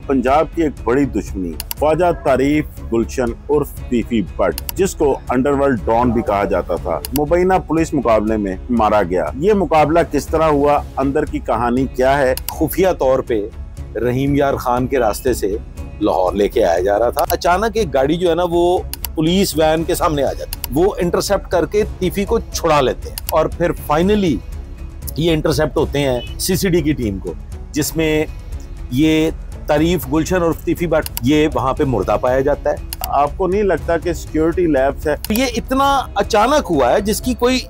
पंजाब की एक बड़ी दुश्मनी ख्वाजा तारीफ गुलशन उर्फ तीफी भट्ट, जिसको अंडरवर्ल्ड डॉन भी कहा जाता था, मुबैना पुलिस मुकाबले में मारा गया। ये मुकाबला किस तरह हुआ, अंदर की कहानी क्या है? खुफिया तौर पे रहीम यार खान के रास्ते से लाहौर लेके आया जा रहा था। अचानक एक गाड़ी जो है ना वो पुलिस वैन के सामने आ जाती है। वो इंटरसेप्ट करके तीफी को छुड़ा लेते हैं और फिर फाइनली ये इंटरसेप्ट होते हैं सीसीडी की टीम को, जिसमें ये तारीफ गुलशन और तीफी भट्ट ये वहां पे मुर्दा पाया जाता है। आपको नहीं लगता कि सिक्योरिटी लैब्स है? ये इतना अचानक हुआ है जिसकी कोई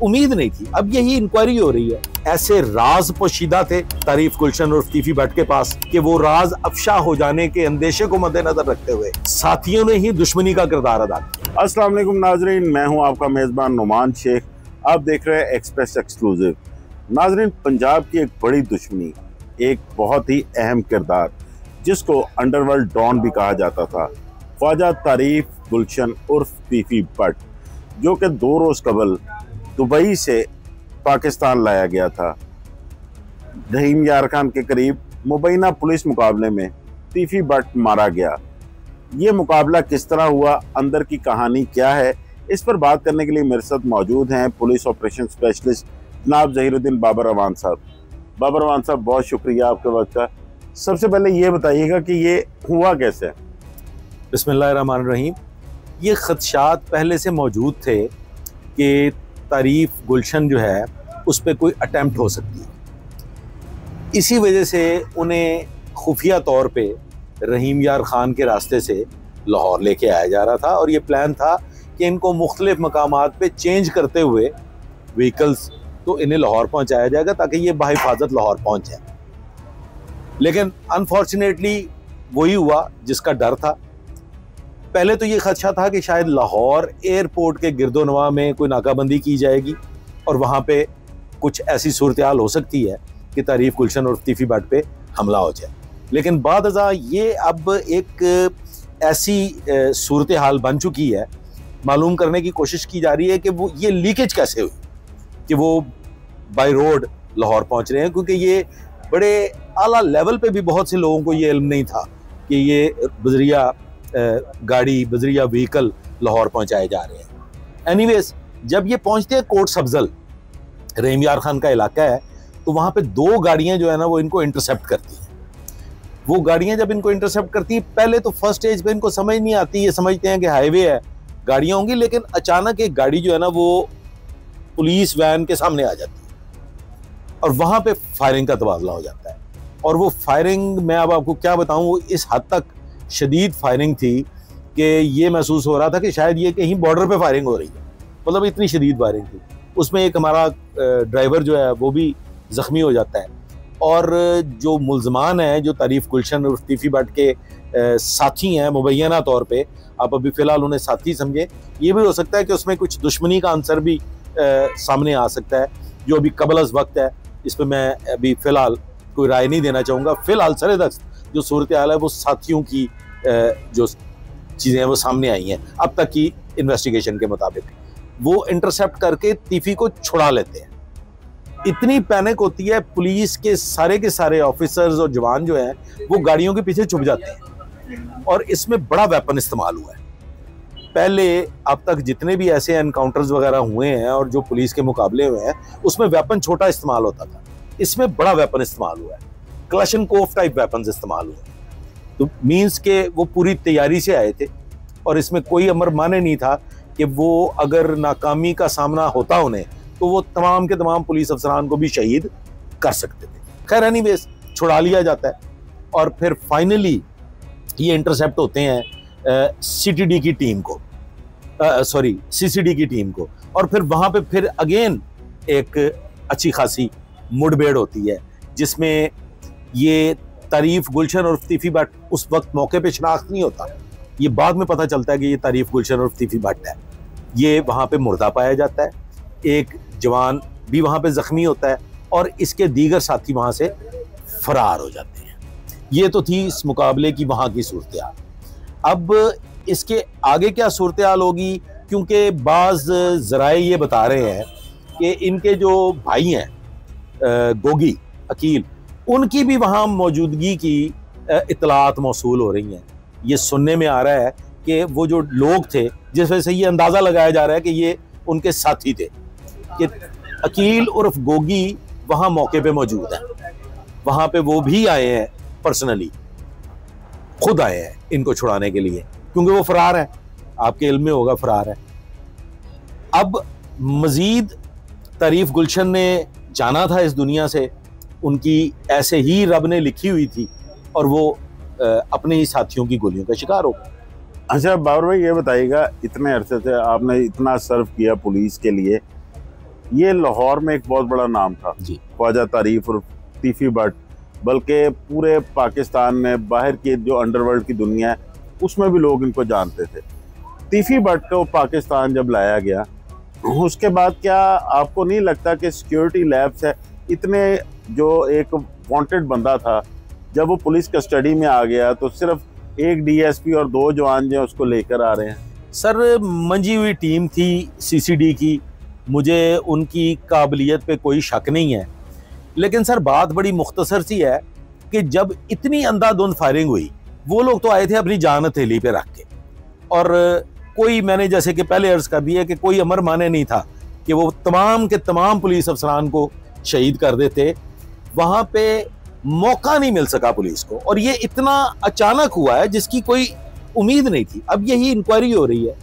उम्मीद नहीं थी। अब यही इंक्वायरी हो रही है। ऐसे राज पोशीदा थे तारीफ गुलशन और तीफी भट्ट के पास कि वो राज अफशा हो जाने के अंदेशे को मद्देनजर रखते हुए साथियों ने ही दुश्मनी का किरदार अदा किया। अस्सलाम वालेकुम नाजरीन, मैं हूं आपका मेजबान नुमान शेख। आप देख रहे हैं एक्सप्रेस एक्सक्लूसिव। नाजरीन, पंजाब की एक बड़ी दुश्मनी, एक बहुत ही अहम किरदार जिसको अंडरवर्ल्ड डॉन भी कहा जाता था, ख्वाजा तारीफ गुलशन उर्फ तीफी भट्ट, जो कि 2 रोज़ कबल दुबई से पाकिस्तान लाया गया था। रहीम यार खान के करीब मुबैना पुलिस मुकाबले में तीफी भट्ट मारा गया। ये मुकाबला किस तरह हुआ, अंदर की कहानी क्या है, इस पर बात करने के लिए मेरे साथ मौजूद हैं पुलिस ऑपरेशन स्पेशलिस्ट जनाब ज़हीरुद्दीन बाबर अवान साहब। बाबर अवान साहब, बहुत शुक्रिया आपके वक्त का। सबसे पहले ये बताइएगा कि ये हुआ कैसे? बिस्मिल्लाहिर्रहमानिर्रहीम। ये खदशात पहले से मौजूद थे कि तारीफ गुलशन जो है उस पर कोई अटैम्प्ट हो सकती है। इसी वजह से उन्हें खुफिया तौर पे रहीम यार खान के रास्ते से लाहौर लेके आया जा रहा था और ये प्लान था कि इनको मुख्तलिफ मकामात पे चेंज करते हुए व्हीकल्स तो इन्हें लाहौर पहुंचाया जाएगा ताकि ये बहिफाजत लाहौर पहुंच जाए। लेकिन अनफॉर्चुनेटली वही हुआ जिसका डर था। पहले तो ये खदशा था कि शायद लाहौर एयरपोर्ट के गिरदोनवा में कोई नाकाबंदी की जाएगी और वहाँ पे कुछ ऐसी सूरत हाल हो सकती है कि तारीफ गुलशन और तीफी भट्ट पे हमला हो जाए। लेकिन बाद अज़ा ये अब एक ऐसी सूरत हाल बन चुकी है, मालूम करने की कोशिश की जा रही है कि वो ये लीकेज कैसे हुई कि वो बाय रोड लाहौर पहुँच रहे हैं, क्योंकि ये बड़े आला लेवल पे भी बहुत से लोगों को ये इल्म नहीं था कि ये बजरिया गाड़ी बजरिया व्हीकल लाहौर पहुंचाए जा रहे हैं। एनीवेज, जब ये पहुंचते हैं कोट सब्जल, रहीम यार खान का इलाका है, तो वहां पे 2 गाड़ियां जो है ना वो इनको इंटरसेप्ट करती हैं। वो गाड़ियां जब इनको इंटरसेप्ट करती हैं, पहले तो फर्स्ट स्टेज पे इनको समझ नहीं आती, ये समझते हैं कि हाईवे है, गाड़ियां होंगी। लेकिन अचानक एक गाड़ी जो है ना वो पुलिस वैन के सामने आ जाती है और वहां पे फायरिंग का तबादला हो जाता है। और वो फायरिंग, मैं अब आपको क्या बताऊं, वो इस हद तक शदीद फायरिंग थी कि ये महसूस हो रहा था कि शायद ये कहीं बॉर्डर पे फायरिंग हो रही है। मतलब इतनी शदीद फायरिंग थी। उसमें एक हमारा ड्राइवर जो है वो भी ज़ख्मी हो जाता है और जो मुल्ज़मान हैं, जो तारीफ गुलशन और तीफी भट्ट के साथी हैं मुबैना तौर पे, आप अभी फ़िलहाल उन्हें साथी समझें। ये भी हो सकता है कि उसमें कुछ दुश्मनी का आंसर भी सामने आ सकता है, जो अभी कबल अज़ वक्त है। इस पर मैं अभी फ़िलहाल कोई राय नहीं देना चाहूँगा। फ़िलहाल सरेदस्त जो सूरत हाल है वो साथियों की जो चीज़ें हैं वो सामने आई हैं अब तक की इन्वेस्टिगेशन के मुताबिक। वो इंटरसेप्ट करके तीफी को छुड़ा लेते हैं। इतनी पैनिक होती है, पुलिस के सारे ऑफिसर्स और जवान जो हैं वो गाड़ियों के पीछे छुप जाते हैं और इसमें बड़ा वेपन इस्तेमाल हुआ है। पहले अब तक जितने भी ऐसे एनकाउंटर्स वगैरह हुए हैं और जो पुलिस के मुकाबले हुए हैं उसमें वेपन छोटा इस्तेमाल होता था, इसमें बड़ा वेपन इस्तेमाल हुआ है। क्लशनकोफ टाइप वेपन्स इस्तेमाल हुए। तो मीन्स के वो पूरी तैयारी से आए थे और इसमें कोई अमर माने नहीं था कि वो अगर नाकामी का सामना होता उन्हें तो वो तमाम के तमाम पुलिस अफसरान को भी शहीद कर सकते थे। खैर, एनीवेज, छुड़ा लिया जाता है और फिर फाइनली ये इंटरसेप्ट होते हैं सीसीडी की टीम को और फिर वहाँ पे फिर अगेन एक अच्छी खासी मुठभेड़ होती है, जिसमें ये तारीफ गुलशन और तीफी भट्ट उस वक्त मौके पे शनाख्त नहीं होता। ये बाद में पता चलता है कि ये तारीफ गुलशन और तीफी भट्ट है। ये वहाँ पे मुर्दा पाया जाता है, एक जवान भी वहाँ पे ज़ख्मी होता है और इसके दीगर साथी वहाँ से फरार हो जाते हैं। ये तो थी इस मुकाबले की वहाँ की सूरत हाल। अब इसके आगे क्या सूरत हाल होगी, क्योंकि बाज़ ज़राए ये बता रहे हैं कि इनके जो भाई हैं गोगी अकील, उनकी भी वहाँ मौजूदगी की इतलात मौसूल हो रही हैं। ये सुनने में आ रहा है कि वो जो लोग थे, जिस वजह से ये अंदाज़ा लगाया जा रहा है कि ये उनके साथी थे, कि अकील उर्फ गोगी वहाँ मौके पे मौजूद है, वहाँ पे वो भी आए हैं, पर्सनली खुद आए हैं इनको छुड़ाने के लिए, क्योंकि वो फरार है, आपके इल्म में होगा फरार है। अब मजीद तारीफ गुलशन ने जाना था इस दुनिया से, उनकी ऐसे ही रब ने लिखी हुई थी और वो अपने ही साथियों की गोलियों का शिकार हो गए। अच्छा बाबर भाई, ये बताइएगा, इतने अरसे से आपने इतना सर्व किया पुलिस के लिए, ये लाहौर में एक बहुत बड़ा नाम था जी, ख्वाजा तारीफ और तीफी भट्ट, बल्कि पूरे पाकिस्तान में बाहर की जो अंडरवर्ल्ड की दुनिया है उसमें भी लोग इनको जानते थे। तीफी भट्ट को पाकिस्तान जब लाया गया, उसके बाद क्या आपको नहीं लगता कि सिक्योरिटी लैब्स है, इतने जो एक वांटेड बंदा था, जब वो पुलिस कस्टडी में आ गया तो सिर्फ एक डीएसपी और 2 जवान जो उसको लेकर आ रहे हैं? सर मंजी हुई टीम थी सीसीडी की, मुझे उनकी काबिलियत पे कोई शक नहीं है, लेकिन सर बात बड़ी मुख्तसर सी है कि जब इतनी अंधाधुंध फायरिंग हुई, वो लोग तो आए थे अपनी जान हथेली पे रख के, और कोई, मैंने जैसे कि पहले अर्ज कर दिया कि कोई अमर माने नहीं था कि वो तमाम के तमाम पुलिस अफसरान को शहीद कर देते। वहाँ पे मौका नहीं मिल सका पुलिस को, और ये इतना अचानक हुआ है जिसकी कोई उम्मीद नहीं थी। अब यही इंक्वायरी हो रही है,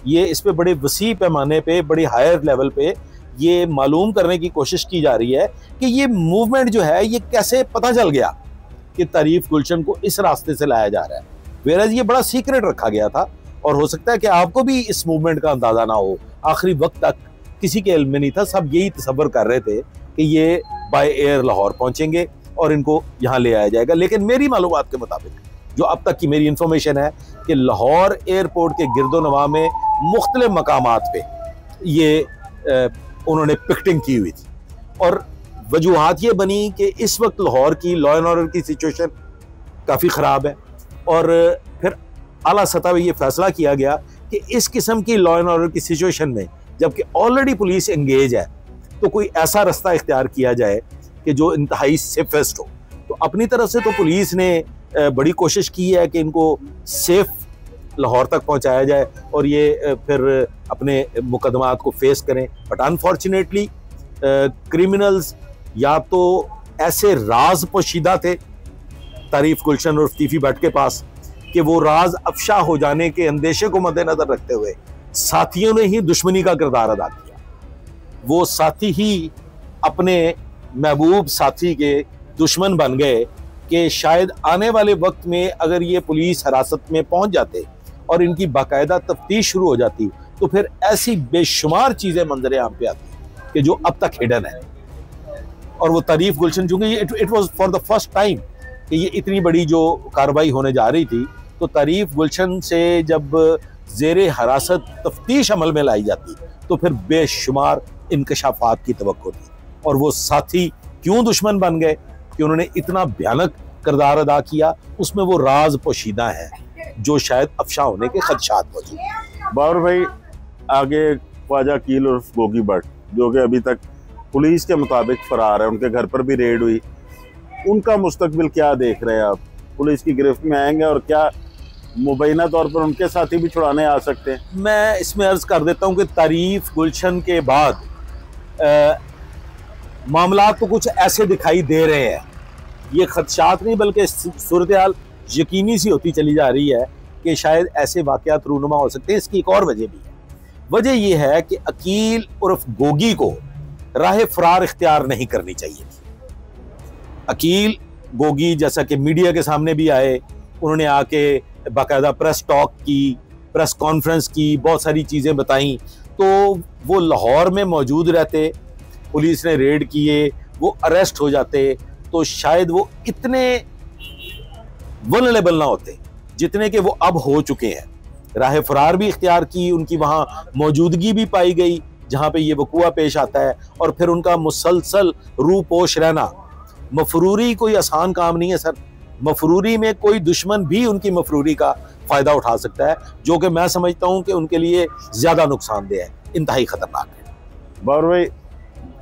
ये इस पे बड़े वसी पैमाने पे, बड़ी हायर लेवल पे ये मालूम करने की कोशिश की जा रही है कि ये मूवमेंट जो है ये कैसे पता चल गया कि तारीफ गुलशन को इस रास्ते से लाया जा रहा है, वेराज ये बड़ा सीक्रेट रखा गया था, और हो सकता है कि आपको भी इस मूवमेंट का अंदाजा ना हो। आखिरी वक्त तक किसी के इल्म में नहीं था, सब यही तसव्वुर कर रहे थे कि ये बाय एयर लाहौर पहुंचेंगे और इनको यहाँ ले आया जाएगा। लेकिन मेरी मालूमात के मुताबिक, जो अब तक की मेरी इंफॉर्मेशन है, कि लाहौर एयरपोर्ट के गिरदोनवा में मुख्तलिफ मकामात पे ये उन्होंने पिकटिंग की हुई थी, और वजूहात ये बनी कि इस वक्त लाहौर की लॉ एंड ऑर्डर की सिचुएशन काफ़ी ख़राब है, और फिर आला सतह पे ये फैसला किया गया कि इस किस्म की लॉ एंड ऑर्डर की सिचुएशन में, जबकि ऑलरेडी पुलिस एंगेज है, तो कोई ऐसा रास्ता इख्तियार किया जाए कि जो इंतहाई सेफेस्ट हो। तो अपनी तरफ से तो पुलिस ने बड़ी कोशिश की है कि इनको सेफ लाहौर तक पहुंचाया जाए और ये फिर अपने मुकदमात को फेस करें, बट अनफॉर्चुनेटली क्रिमिनल्स या तो ऐसे राज पोशीदा थे तारीफ गुलशन और तीफी भट्ट के पास कि वो राज अफशा हो जाने के अंदेशे को मद्देनजर रखते हुए साथियों ने ही दुश्मनी का किरदार अदा किया। वो साथी ही अपने महबूब साथी के दुश्मन बन गए कि शायद आने वाले वक्त में अगर ये पुलिस हिरासत में पहुंच जाते और इनकी बाकायदा तफ्तीश शुरू हो जाती, तो फिर ऐसी बेशुमार चीज़ें मंजर आम पे आती कि जो अब तक हिडन है। और वो तारीफ गुलशन, चूंकि it was for the first time कि ये इतनी बड़ी जो कार्रवाई होने जा रही थी, तो तारीफ गुलशन से जब ज़ेरे हिरासत तफ्तीश अमल में लाई जाती तो फिर बेशुमार इंकशाफात की तवक्को थी। और वो साथी क्यों दुश्मन बन गए कि उन्होंने इतना भयानक किरदार अदा किया, उसमें वो राज पोशीदा है जो शायद अफशा होने के खदशात मौजूद हैं। बाबर भाई, आगे ख्वाजा कील और गोगी भट्ट जो कि अभी तक पुलिस के मुताबिक फरार है, उनके घर पर भी रेड हुई, उनका मुस्तकबिल क्या देख रहे हैं आप? पुलिस की गिरफ्त में आएंगे और क्या मुबैना तौर पर उनके साथी भी छुड़ाने आ सकते हैं? मैं इसमें अर्ज कर देता हूँ कि तारीफ गुलशन के बाद मामला तो कुछ ऐसे दिखाई दे रहे हैं, ये खदशात नहीं बल्कि सूरत हाल यकीनी सी होती चली जा रही है कि शायद ऐसे वाक़यात रूनुमा हो सकते हैं। इसकी एक और वजह भी है, वजह यह है कि अकील उर्फ गोगी को राह फरार इख्तियार नहीं करनी चाहिए थी। अकील गोगी जैसा कि मीडिया के सामने भी आए, उन्होंने आके बाकायदा प्रेस टॉक की, प्रेस कॉन्फ्रेंस की, बहुत सारी चीज़ें बताई, तो वो लाहौर में मौजूद रहते, पुलिस ने रेड किए, वो अरेस्ट हो जाते, तो शायद वो इतने वल्नरेबल ना होते जितने कि वो अब हो चुके हैं। राह फरार भी इख्तियार की, उनकी वहाँ मौजूदगी भी पाई गई जहाँ पे ये वक़ुआ पेश आता है, और फिर उनका मुसलसल रूपोश रहना। मफरूरी कोई आसान काम नहीं है सर, मफरूरी में कोई दुश्मन भी उनकी मफरूरी का फ़ायदा उठा सकता है, जो कि मैं समझता हूँ कि उनके लिए ज़्यादा नुकसानदेह है, इंतहाई ख़तरनाक है। बाबर भाई,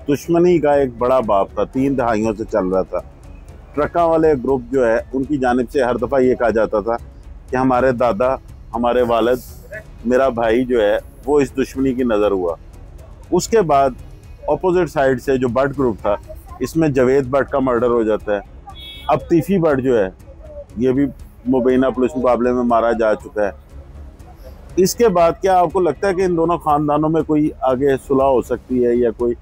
दुश्मनी का एक बड़ा बाप था, 3 दहाइयों से चल रहा था, ट्रकों वाले ग्रुप जो है उनकी जानिब से हर दफ़ा ये कहा जाता था कि हमारे दादा, हमारे वालिद, मेरा भाई जो है वो इस दुश्मनी की नज़र हुआ। उसके बाद अपोजिट साइड से जो भट्ट ग्रुप था, इसमें जावेद भट्ट का मर्डर हो जाता है। अब तीफी भट्ट जो है ये भी मुबैना पुलिस मुकाबले में मारा जा चुका है। इसके बाद क्या आपको लगता है कि इन दोनों ख़ानदानों में कोई आगे सुलह हो सकती है या कोई,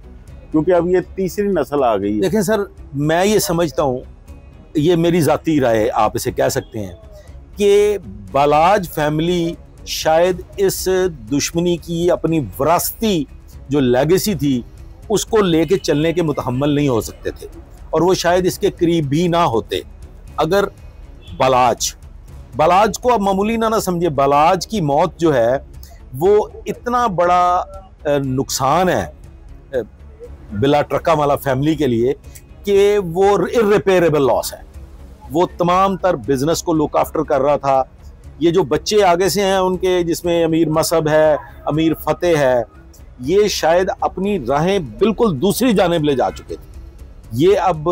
क्योंकि अब ये तीसरी नस्ल आ गई है? देखें सर, मैं ये समझता हूँ, ये मेरी ज़ाती राय है, आप इसे कह सकते हैं कि बालाज फैमिली शायद इस दुश्मनी की अपनी विरासती जो लेगेसी थी उसको लेके चलने के मुतहम्मल नहीं हो सकते थे, और वो शायद इसके करीब भी ना होते अगर बालाज को आप मामूली ना समझिए। बालाज की मौत जो है वो इतना बड़ा नुकसान है बिला ट्रका वाला फैमिली के लिए कि वो इर्रिपेयरेबल लॉस है। वो तमाम तर बिजनेस को लुक आफ्टर कर रहा था। ये जो बच्चे आगे से हैं उनके, जिसमें अमीर मसहब है, अमीर फतेह है, ये शायद अपनी राहें बिल्कुल दूसरी जानिब ले जा चुके थे। ये अब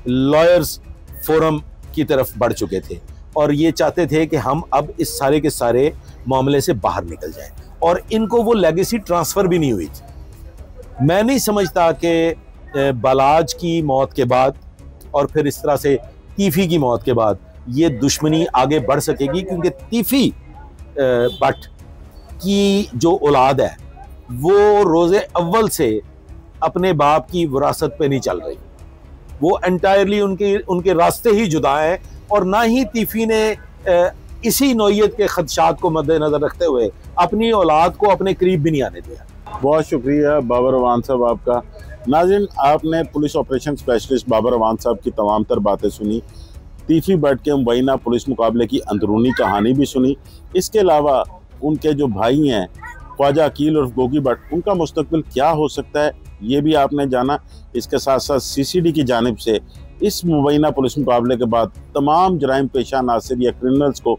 लॉयर्स फोरम की तरफ बढ़ चुके थे और ये चाहते थे कि हम अब इस सारे के सारे मामले से बाहर निकल जाएं, और इनको वो लेगेसी ट्रांसफ़र भी नहीं हुई थी। मैं नहीं समझता कि बालाज की मौत के बाद और फिर इस तरह से तीफी की मौत के बाद ये दुश्मनी आगे बढ़ सकेगी, क्योंकि तीफी भट्ट की जो औलाद है वो रोज़े अव्वल से अपने बाप की विरासत पे नहीं चल रही। वो एंटायरली उनके रास्ते ही जुदा हैं, और ना ही तीफी ने इसी नौइयत के खदशात को मद्देनजर रखते हुए अपनी औलाद को अपने करीब भी नहीं आने दिया। बहुत शुक्रिया बाबर अवान साहब आपका। नाज़रीन, आपने police operation specialist Babar Awan साहब की तमाम तर बातें सुनी, तीफी भट्ट के मुबैना पुलिस मुकाबले की अंदरूनी कहानी भी सुनी। इसके अलावा उनके जो भाई हैं ख्वाजा अकील और गोगी भट्ट, उनका मुस्तकबिल क्या हो सकता है ये भी आपने जाना। इसके साथ साथ CCD की जानिब से इस मुबैना पुलिस मुकाबले के बाद तमाम जराइम पेशा नासिर या क्रिमिनल्स को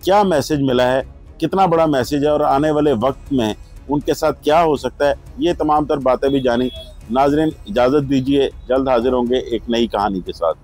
क्या मैसेज मिला है, कितना बड़ा मैसेज है, और आने वाले वक्त में उनके साथ क्या हो सकता है, ये तमाम तर बातें भी जानी। नाज़रीन, इजाज़त दीजिए, जल्द हाजिर होंगे एक नई कहानी के साथ।